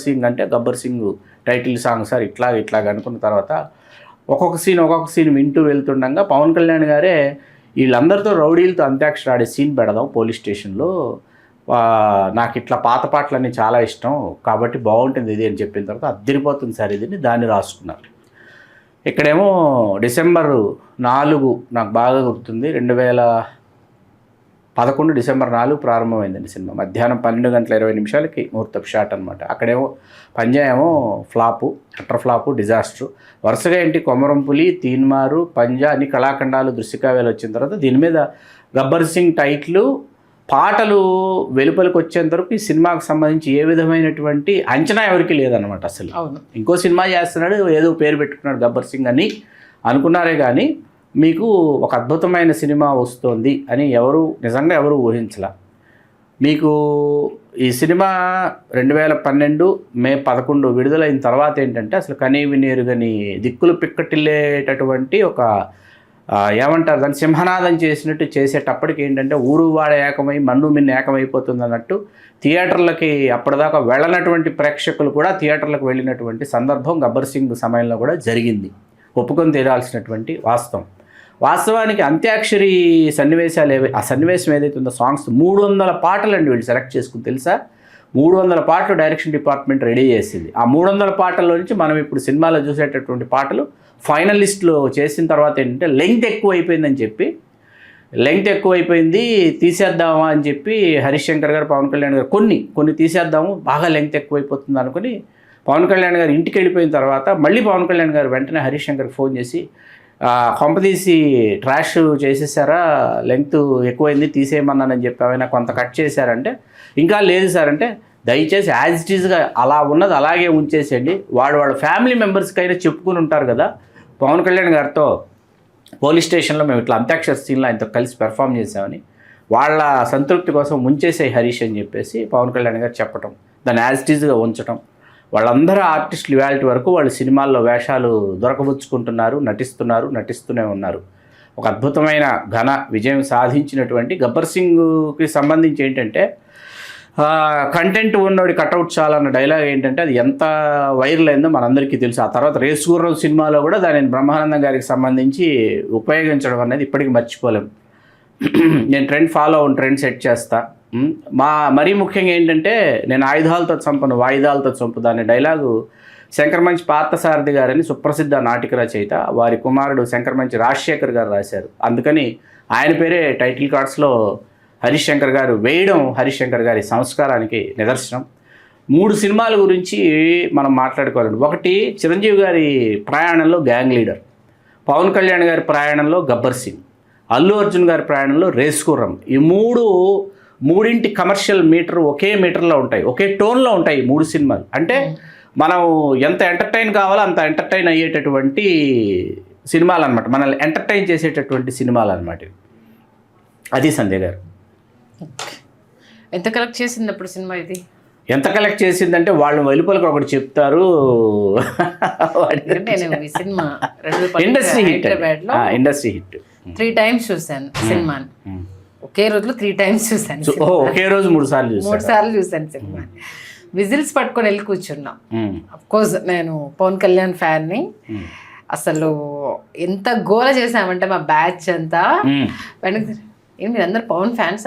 సింగ్ అంటే Gabbar Singh title song sir ఇట్లాగ అనుకున్న తర్వాత ఒక్కొక్క సీన్ వింటూ వెళ్తుండగా పవన్ కళ్యాణ్ గారే వీళ్ళందరితో రౌడీలతో అంత్యాక్షరి ఆడే సీన్ పెడదాం పోలీస్ స్టేషన్లో, నాకు ఇట్లా పాత పాటలన్నీ చాలా ఇష్టం కాబట్టి బాగుంటుంది ఇది అని చెప్పిన తర్వాత అద్దరిపోతుంది సార్ ఇది దాన్ని రాసుకున్నారు. ఇక్కడేమో డిసెంబర్ 4 నాకు బాగా గుర్తుంది, 2011 డిసెంబర్ 4 ప్రారంభమైందండి సినిమా. మధ్యాహ్నం 12:20 ముహూర్తపు షాట్ అనమాట. అక్కడేమో పంజా ఏమో ఫ్లాపు, అట్టర్ ఫ్లాపు, డిజాస్టరు. వరుసగా ఏంటి కొమరంపులి, తీన్మారు, పంజా అన్ని కళాఖండాలు దృశ్యకావ్యాలు వచ్చిన తర్వాత దీని మీద గబ్బర్ సింగ్ టైటిల్ పాటలు వెలుపలికి వచ్చేంత వరకు ఈ సినిమాకు సంబంధించి ఏ విధమైనటువంటి అంచనా ఎవరికి లేదనమాట అసలు. ఇంకో సినిమా చేస్తున్నాడు, ఏదో పేరు పెట్టుకున్నాడు గబ్బర్ సింగ్ అని అనుకున్నారే కానీ మీకు ఒక అద్భుతమైన సినిమా వస్తుంది అని నిజంగా ఎవరు ఊహించలా. మీకు ఈ సినిమా 2012 మే 11 విడుదలైన తర్వాత ఏంటంటే అసలు కనీవినీరుగని దిక్కులు పిక్కటిల్లేటటువంటి ఒక ఏమంటారు దాన్ని సింహనాదం చేసినట్టు చేసేటప్పటికి ఏంటంటే ఊరు వాడ ఏకమై మన్ను మిన్ను ఏకమైపోతుంది అన్నట్టు థియేటర్లకి అప్పటిదాకా వెళ్ళనటువంటి ప్రేక్షకులు కూడా థియేటర్లకు వెళ్ళినటువంటి సందర్భం గబ్బర్ సింగ్ సమయంలో కూడా జరిగింది. ఒప్పుకొని తీరాల్సినటువంటి వాస్తవానికి అంత్యాక్షరి సన్నివేశాలు ఆ సన్నివేశం ఏదైతే ఉందో సాంగ్స్ 300 పాటలు అండి వీళ్ళు సెలెక్ట్ చేసుకుని తెలుసా. 300 పాటలు డైరెక్షన్ డిపార్ట్మెంట్ రెడీ చేసింది. ఆ 300 పాటల్లో నుంచి మనం ఇప్పుడు సినిమాలో చూసేటటువంటి పాటలు ఫైనలిస్ట్లో చేసిన తర్వాత ఏంటంటే లెంగ్త్ ఎక్కువైపోయింది తీసేద్దామా అని చెప్పి హరీష్ శంకర్ గారు, పవన్ కళ్యాణ్ గారు కొన్ని తీసేద్దాము, బాగా లెంగ్త్ ఎక్కువైపోతుంది అనుకుని పవన్ కళ్యాణ్ గారు ఇంటికి వెళ్ళిపోయిన తర్వాత మళ్ళీ పవన్ కళ్యాణ్ గారు వెంటనే హరీష్ శంకర్కి ఫోన్ చేసి కొంపదీసి ట్రాష్ చేసేసారా, లెంగ్త్ ఎక్కువైంది తీసేయమన్నానని చెప్పి ఏమైనా కొంత కట్ చేశారంటే ఇంకా లేదు సార్ అంటే దయచేసి యాజ్ ఇట్ ఈజ్గా అలా ఉన్నది అలాగే ఉంచేసేయండి, వాళ్ళ ఫ్యామిలీ మెంబర్స్కైనా చెప్పుకుని ఉంటారు కదా పవన్ కళ్యాణ్ గారితో పోలీస్ స్టేషన్లో మేము ఇట్లా అంత్యాక్షరి సీన్లో ఆయనతో కలిసి పెర్ఫామ్ చేసామని వాళ్ళ సంతృప్తి కోసం ముంచేసే హరీష్ అని చెప్పేసి పవన్ కళ్యాణ్ గారు చెప్పటం, దాన్ని యాజ్ ఇట్ ఈజ్గా ఉంచటం. వాళ్ళందరూ ఆర్టిస్టులు ఇవాల్టి వరకు వాళ్ళు సినిమాల్లో వేషాలు దొరకబుచ్చుకుంటున్నారు, నటిస్తూనే ఉన్నారు. ఒక అద్భుతమైన ఘన విజయం సాధించినటువంటి గబ్బర్ సింగ్కి సంబంధించి ఏంటంటే కంటెంట్ ఉన్నోడి కట్అవుట్ చాలన్న డైలాగ్ ఏంటంటే అది ఎంత వైరల్ అయిందో మనందరికీ తెలుసు. ఆ తర్వాత రేసు గుర్రం సినిమాలో కూడా దానిని బ్రహ్మానందం గారికి సంబంధించి ఉపయోగించడం అనేది ఇప్పటికీ మర్చిపోలేం. నేను ట్రెండ్ సెట్ చేస్తా. మరీ ముఖ్యంగా ఏంటంటే నేను ఆయుధాలతో చంపను వాయిదాలతో చంపుదా అనే డైలాగు శంకరమంచి పార్థసారథి గారని సుప్రసిద్ధ నాటిక రచయిత వారి కుమారుడు శంకరమంచి రాజశేఖర్ గారు రాశారు. అందుకని ఆయన పేరే టైటిల్ కార్డ్స్లో హరీష్ శంకర్ గారు వేయడం హరీష్ శంకర్ గారి సంస్కారానికి నిదర్శనం. 3 సినిమాల గురించి మనం మాట్లాడుకోవాలండి. ఒకటి చిరంజీవి గారి ప్రయాణంలో గ్యాంగ్ లీడర్, పవన్ కళ్యాణ్ గారి ప్రయాణంలో గబ్బర్ సింగ్, అల్లు అర్జున్ గారి ప్రయాణంలో రేసుగుర్రం. ఈ మూడింటి కమర్షియల్ మీటర్ ఒకే మీటర్లో ఉంటాయి, ఒకే టోన్లో ఉంటాయి 3 సినిమాలు. అంటే మనం ఎంత ఎంటర్టైన్ కావాలో అంత ఎంటర్టైన్ అయ్యేటటువంటి సినిమాలు అనమాట, మనల్ని ఎంటర్టైన్ చేసేటటువంటి సినిమాలు అనమాట. అది సంధ్య గారు ఎంత కలెక్ట్ చేసింది అప్పుడు సినిమా? ఇది ఎంత కలెక్ట్ చేసిందంటే వాళ్ళు వెలుపలకు ఒకటి చెప్తారు. ఇండస్ట్రీ హిట్ 3 times చూసాను సినిమాని. ఒకే రోజులో 3 times చూసాను. ఒకే రోజు 3 సార్లు చూసాను సినిమా. విజిల్స్ పట్టుకొని వెళ్ళి కూర్చున్నాం. అఫ్కోర్స్ నేను పవన్ కళ్యాణ్ ఫ్యాన్ని. అసలు ఎంత గోల చేసామంటే మా బ్యాచ్ అంతా మీరందరూ పవన్ ఫ్యాన్స్,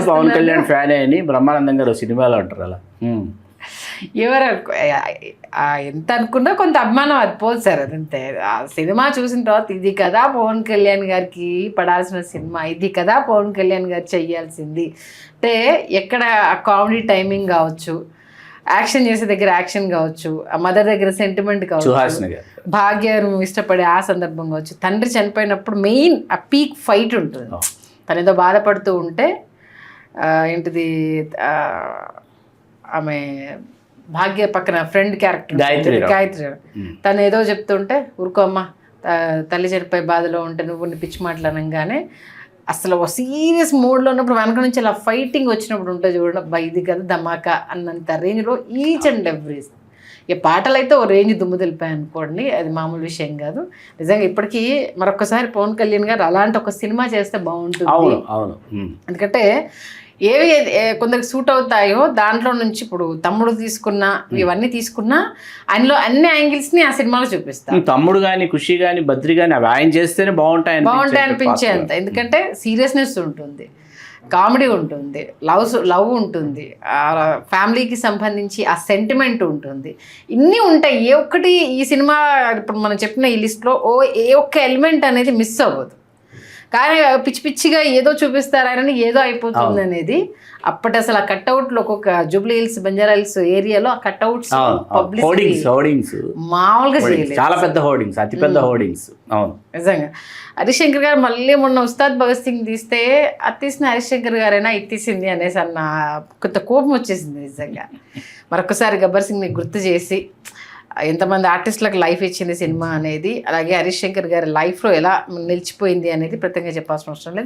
పవన్ కళ్యాణ్ ఫ్యాన్ అని బ్రహ్మానందం గారు సినిమాలో అంటారు. అలా ఎవరు ఎంత అనుకున్నా కొంత అభిమానం అది పోదు సార్. అదంతే. ఆ సినిమా చూసిన తర్వాత ఇది కదా పవన్ కళ్యాణ్ గారికి పడాల్సిన సినిమా, ఇది కదా పవన్ కళ్యాణ్ గారు చెయ్యాల్సింది అంటే ఎక్కడ కామెడీ టైమింగ్ కావచ్చు, యాక్షన్ చేసే దగ్గర యాక్షన్ కావచ్చు, ఆ మదర్ దగ్గర సెంటిమెంట్ కావచ్చు, భాగ్యను ఇష్టపడే ఆ సందర్భం కావచ్చు, తండ్రి చనిపోయినప్పుడు మెయిన్ ఆ పీక్ ఫైట్ ఉంటుంది. తను ఏదో బాధపడుతూ ఉంటే ఏంటిది ఆమె భాగ్య పక్కన ఫ్రెండ్ క్యారెక్టర్ గాయత్రి తను ఏదో చెప్తుంటే ఊరుకో అమ్మ తల్లి చనిపోయే బాధలో ఉంటే నువ్వు పిచ్చి మాట్లాడంగానే అసలు ఒక సీరియస్ మోడ్లో ఉన్నప్పుడు వెనక నుంచి అలా ఫైటింగ్ వచ్చినప్పుడు ఉంటుంది చూడండి, అబ్బా ఇది కదా ధమాకా అన్నంత రేంజ్లో ఈచ్ అండ్ ఎవ్రీ. ఇక పాటలు అయితే ఓ రేంజ్ దుమ్ము తెలిపాయి అనుకోండి, అది మామూలు విషయం కాదు. నిజంగా ఇప్పటికీ మరొకసారి పవన్ కళ్యాణ్ గారు అలాంటి ఒక సినిమా చేస్తే బాగుంటుంది. ఎందుకంటే కొందరికి సూట్ అవుతాయో దాంట్లో నుంచి ఇప్పుడు తమ్ముడు తీసుకున్నా ఇవన్నీ తీసుకున్నా ఆయనలో అన్ని యాంగిల్స్ని ఆ సినిమాలో చూపిస్తారు. తమ్ముడు కానీ ఖుషి కానీ బద్రి కానీ అవి ఆయన చేస్తేనే బాగుంటాయి అనిపించేంత, ఎందుకంటే సీరియస్నెస్ ఉంటుంది, కామెడీ ఉంటుంది, లవ్ ఉంటుంది, ఫ్యామిలీకి సంబంధించి ఆ సెంటిమెంట్ ఉంటుంది, ఇన్ని ఉంటాయి. ఏ ఒక్కటి ఈ సినిమా ఇప్పుడు మనం చెప్పిన ఈ లిస్ట్లో ఏ ఒక్క ఎలిమెంట్ అనేది మిస్ అవ్వదు. కానీ పిచ్చి పిచ్చిగా ఏదో చూపిస్తారని ఏదో అయిపోతుంది అనేది అప్పటి అసలు ఆ కట్అవుట్లు ఒక్కొక్క జూబ్లీ హిల్స్, బంజారా హిల్స్ ఏరియాలో ఆ కట్అవుట్స్ మామూలుగా చేయలేదు. చాలా పెద్ద హోర్డింగ్స్, అతి పెద్ద హోర్డింగ్స్. అవును, నిజంగా. హరిశంకర్ గారు మళ్ళీ మొన్న ఉస్తాద్ భగత్ సింగ్ తీస్తే అది తీసిన హరిశంకర్ గారైనా ఇది తీసింది అనేసి అన్న కొంత కోపం వచ్చేసింది నిజంగా. మరొకసారి గబ్బర్ సింగ్ని గుర్తు చేసి ఎంతమంది ఆర్టిస్టులకు లైఫ్ ఇచ్చింది సినిమా అనేది, అలాగే హరీష్ శంకర్ గారి లైఫ్లో ఎలా నిలిచిపోయింది అనేది ప్రత్యేకంగా చెప్పాల్సిన అవసరం లేదు.